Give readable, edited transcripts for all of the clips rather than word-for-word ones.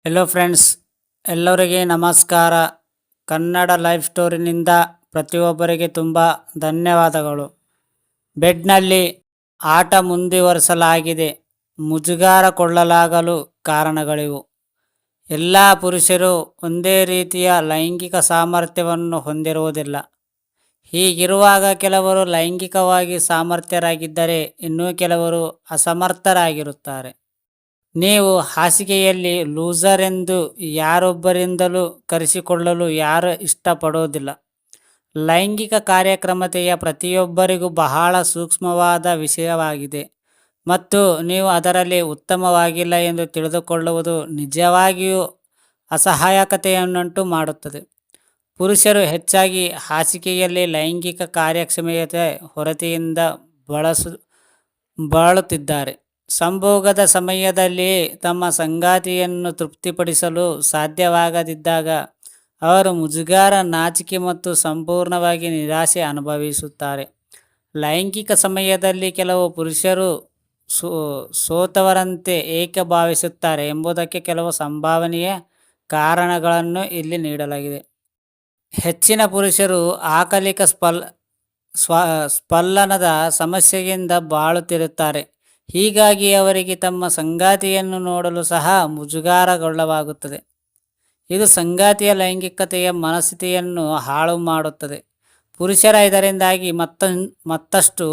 Hello friends, ಎಲ್ಲರಿಗೆ ನಮಸ್ಕಾರ. Kannada life ಸ್ಟೋರಿನಿಂದ ಪ್ರತಿಯೊಬ್ಬರಿಗೆ ತುಂಬ ಧನ್ಯವಾದಗಳು. ಬೆಡ್ನಲ್ಲಿ ಆಟ ಮುಂದುವರಿಸಲಾಗಿದೆ. ಮುಜುಗರಗೊಳ್ಳಲಾಗಲು ಕಾರಣಗಳಿವು. ಎಲ್ಲ ಪುರುಷರು ಒಂದೇ ರೀತಿಯ ಲೈಂಗಿಕ ಸಾಮರ್ಥ್ಯವನ್ನು ಹೊಂದಿರುವುದಿಲ್ಲ. ಹೀಗಿರುವಾಗ ಕೆಲವರು ಲೈಂಗಿಕವಾಗಿ ಸಾಮರ್ಥ್ಯರಾಗಿದ್ದರೆ ಇನ್ನೂ ಕೆಲವರು ಅಸಮರ್ಥರಾಗಿರುತ್ತಾರೆ. ನೀವು ಹಾಸಿಗೆಯಲ್ಲಿ ಲೂಸರ್ ಎಂದು ಯಾರೊಬ್ಬರಿಂದಲೂ ಕರೆಸಿಕೊಳ್ಳಲು ಯಾರು ಇಷ್ಟಪಡೋದಿಲ್ಲ. ಲೈಂಗಿಕ ಕಾರ್ಯಕ್ಷಮತೆಯ ಪ್ರತಿಯೊಬ್ಬರಿಗೂ ಬಹಳ ಸೂಕ್ಷ್ಮವಾದ ವಿಷಯವಾಗಿದೆ ಮತ್ತು ನೀವು ಅದರಲ್ಲಿ ಉತ್ತಮವಾಗಿಲ್ಲ ಎಂದು ತಿಳಿದುಕೊಳ್ಳುವುದು ನಿಜವಾಗಿಯೂ ಅಸಹಾಯಕತೆಯನ್ನುಂಟು ಮಾಡುತ್ತದೆ. ಪುರುಷರು ಹೆಚ್ಚಾಗಿ ಹಾಸಿಗೆಯಲ್ಲಿ ಲೈಂಗಿಕ ಕಾರ್ಯಕ್ಷಮತೆ ಹೊರತೆಯಿಂದ ಬಾಳುತ್ತಿದ್ದಾರೆ. ಸಂಭೋಗದ ಸಮಯದಲ್ಲಿ ತಮ್ಮ ಸಂಗಾತಿಯನ್ನು ತೃಪ್ತಿಪಡಿಸಲು ಸಾಧ್ಯವಾಗದಿದ್ದಾಗ ಅವರು ಮುಜುಗರ, ನಾಚಿಕೆ ಮತ್ತು ಸಂಪೂರ್ಣವಾಗಿ ನಿರಾಶೆ ಅನುಭವಿಸುತ್ತಾರೆ. ಲೈಂಗಿಕ ಸಮಯದಲ್ಲಿ ಕೆಲವು ಪುರುಷರು ಸೋತವರಂತೆ ಏಕೆ ಭಾವಿಸುತ್ತಾರೆ ಎಂಬುದಕ್ಕೆ ಕೆಲವು ಸಂಭವನೀಯ ಕಾರಣಗಳನ್ನು ಇಲ್ಲಿ ನೀಡಲಾಗಿದೆ. ಹೆಚ್ಚಿನ ಪುರುಷರು ಆಕಲಿಕ ಸ್ಖಲನದ ಸಮಸ್ಯೆಯಿಂದ ಬಾಳುತ್ತಿರುತ್ತಾರೆ. ಹೀಗಾಗಿ ಅವರಿಗೆ ತಮ್ಮ ಸಂಗಾತಿಯನ್ನು ನೋಡಲು ಸಹ ಮುಜುಗರಗೊಳ್ಳವಾಗುತ್ತದೆ. ಇದು ಸಂಗಾತಿಯ ಲೈಂಗಿಕತೆಯ ಮನಸ್ಥಿತಿಯನ್ನು ಹಾಳು ಮಾಡುತ್ತದೆ. ಪುರುಷರ ಇದರಿಂದಾಗಿ ಮತ್ತಷ್ಟು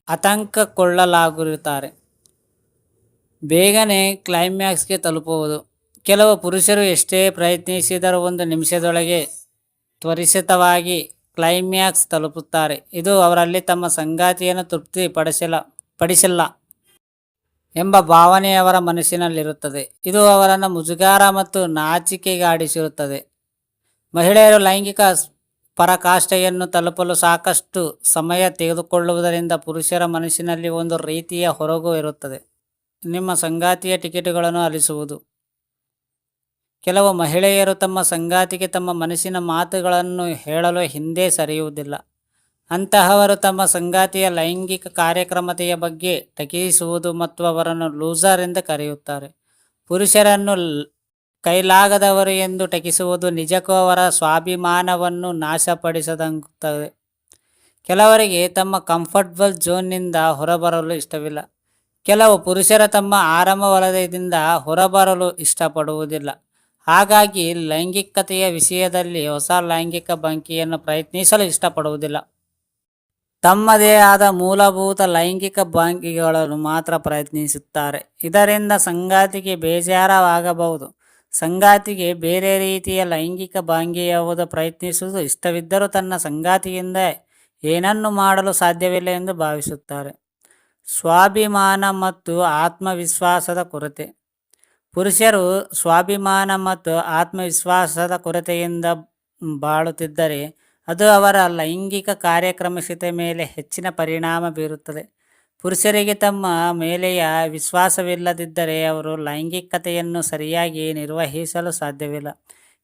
ಆತಂಕಗೊಳ್ಳಲಾಗುತ್ತಾರೆ. ಬೇಗನೆ ಕ್ಲೈಮ್ಯಾಕ್ಸ್ಗೆ ತಲುಪುವುದು. ಕೆಲವು ಪುರುಷರು ಎಷ್ಟೇ ಪ್ರಯತ್ನಿಸಿದರೂ ಒಂದು ನಿಮಿಷದೊಳಗೆ ತ್ವರಿತವಾಗಿ ಕ್ಲೈಮ್ಯಾಕ್ಸ್ ತಲುಪುತ್ತಾರೆ. ಇದು ಅವರಲ್ಲಿ ತಮ್ಮ ಸಂಗಾತಿಯನ್ನು ತೃಪ್ತಿಪಡಿಸಿಲ್ಲ ಎಂಬ ಭಾವನೆ ಅವರ ಮನಸ್ಸಿನಲ್ಲಿರುತ್ತದೆ. ಇದು ಅವರನ್ನು ಮುಜುಗರ ಮತ್ತು ನಾಚಿಕೆಗೀಡಿಸುತ್ತದೆ. ಮಹಿಳೆಯರು ಲೈಂಗಿಕ ಪರಾಕಾಷ್ಠೆಯನ್ನು ತಲುಪಲು ಸಾಕಷ್ಟು ಸಮಯ ತೆಗೆದುಕೊಳ್ಳುವುದರಿಂದ ಪುರುಷರ ಮನಸ್ಸಿನಲ್ಲಿ ಒಂದು ರೀತಿಯ ಹೊರಗು ಇರುತ್ತದೆ. ನಿಮ್ಮ ಸಂಗಾತಿಯ ಟಿಕೆಟುಗಳನ್ನು ಆಲಿಸುವುದು. ಕೆಲವು ಮಹಿಳೆಯರು ತಮ್ಮ ಸಂಗಾತಿಗೆ ತಮ್ಮ ಮನಸ್ಸಿನ ಮಾತುಗಳನ್ನು ಹೇಳಲು ಹಿಂದೆ ಸರಿಯುವುದಿಲ್ಲ. ಅಂತಹವರು ತಮ್ಮ ಸಂಗಾತಿಯ ಲೈಂಗಿಕ ಕಾರ್ಯಕ್ಷಮತೆಯ ಬಗ್ಗೆ ಟೀಕಿಸುವುದು ಮತ್ತು ಅವರನ್ನು ಲೂಸರ್ ಎಂದು ಕರೆಯುತ್ತಾರೆ. ಪುರುಷರನ್ನು ಕೈಲಾಗದವರು ಎಂದು ಟೀಕಿಸುವುದು ನಿಜಕ್ಕೂ ಅವರ ಸ್ವಾಭಿಮಾನವನ್ನು ನಾಶಪಡಿಸಿದಂತಾಗುತ್ತದೆ. ಕೆಲವರಿಗೆ ತಮ್ಮ ಕಂಫರ್ಟಬಲ್ ಝೋನ್ನಿಂದ ಹೊರಬರಲು ಇಷ್ಟವಿಲ್ಲ. ಕೆಲವು ಪುರುಷರು ತಮ್ಮ ಆರಾಮ ವಲಯದಿಂದ ಹೊರಬರಲು ಇಷ್ಟಪಡುವುದಿಲ್ಲ. ಹಾಗಾಗಿ ಲೈಂಗಿಕತೆಯ ವಿಷಯದಲ್ಲಿ ಹೊಸ ಲೈಂಗಿಕ ಭಂಗಿಯನ್ನು ಪ್ರಯತ್ನಿಸಲು ಇಷ್ಟಪಡುವುದಿಲ್ಲ. ತಮ್ಮದೇ ಆದ ಮೂಲಭೂತ ಲೈಂಗಿಕ ಭಂಗಿಗಳನ್ನು ಮಾತ್ರ ಪ್ರಯತ್ನಿಸುತ್ತಾರೆ. ಇದರಿಂದ ಸಂಗಾತಿಗೆ ಬೇಜಾರವಾಗಬಹುದು. ಸಂಗಾತಿಗೆ ಬೇರೆ ರೀತಿಯ ಲೈಂಗಿಕ ಭಂಗಿಯಾವುದು ಪ್ರಯತ್ನಿಸುವುದು ಇಷ್ಟವಿದ್ದರೂ ತನ್ನ ಸಂಗಾತಿಯಿಂದ ಏನನ್ನು ಮಾಡಲು ಸಾಧ್ಯವಿಲ್ಲ ಎಂದು ಭಾವಿಸುತ್ತಾರೆ. ಸ್ವಾಭಿಮಾನ ಮತ್ತು ಆತ್ಮವಿಶ್ವಾಸದ ಕೊರತೆ. ಪುರುಷರು ಸ್ವಾಭಿಮಾನ ಮತ್ತು ಆತ್ಮವಿಶ್ವಾಸದ ಕೊರತೆಯಿಂದ ಬಾಳುತ್ತಿದ್ದರೆ ಅದು ಅವರ ಲೈಂಗಿಕ ಕಾರ್ಯಕ್ಷಮತೆ ಮೇಲೆ ಹೆಚ್ಚಿನ ಪರಿಣಾಮ ಬೀರುತ್ತದೆ. ಪುರುಷರಿಗೆ ತಮ್ಮ ಮೇಲೆಯ ವಿಶ್ವಾಸವಿಲ್ಲದಿದ್ದರೆ ಅವರು ಲೈಂಗಿಕತೆಯನ್ನು ಸರಿಯಾಗಿ ನಿರ್ವಹಿಸಲು ಸಾಧ್ಯವಿಲ್ಲ.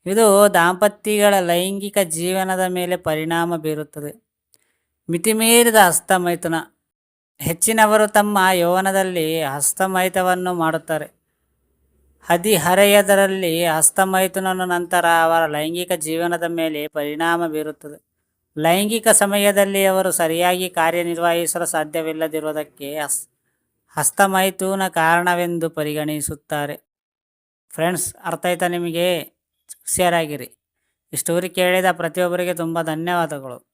ಇದು ದಾಂಪತ್ಯಗಳ ಲೈಂಗಿಕ ಜೀವನದ ಮೇಲೆ ಪರಿಣಾಮ ಬೀರುತ್ತದೆ. ಮಿತಿಮೀರಿದ ಹಸ್ತಮೈಥುನ. ಹೆಚ್ಚಿನವರು ತಮ್ಮ ಯೌವನದಲ್ಲಿ ಹಸ್ತಮೈಥುನವನ್ನು ಮಾಡುತ್ತಾರೆ. ಹದಿಹರೆಯದರಲ್ಲಿ ಹಸ್ತಮೈಥುನದ ನಂತರ ಅವರ ಲೈಂಗಿಕ ಜೀವನದ ಮೇಲೆ ಪರಿಣಾಮ ಬೀರುತ್ತದೆ. ಲೈಂಗಿಕ ಸಮಯದಲ್ಲಿ ಅವರು ಸರಿಯಾಗಿ ಕಾರ್ಯನಿರ್ವಹಿಸಲು ಸಾಧ್ಯವಿಲ್ಲದಿರುವುದಕ್ಕೆ ಹಸ್ತಮೈಥುನ ಕಾರಣವೆಂದು ಪರಿಗಣಿಸುತ್ತಾರೆ. ಫ್ರೆಂಡ್ಸ್, ಅರ್ಥ ಆಯ್ತಾ ನಿಮಗೆ? ಹುಷಾರಾಗಿರಿ. ಈ ಸ್ಟೋರಿ ಕೇಳಿದ ಪ್ರತಿಯೊಬ್ಬರಿಗೆ ತುಂಬ ಧನ್ಯವಾದಗಳು.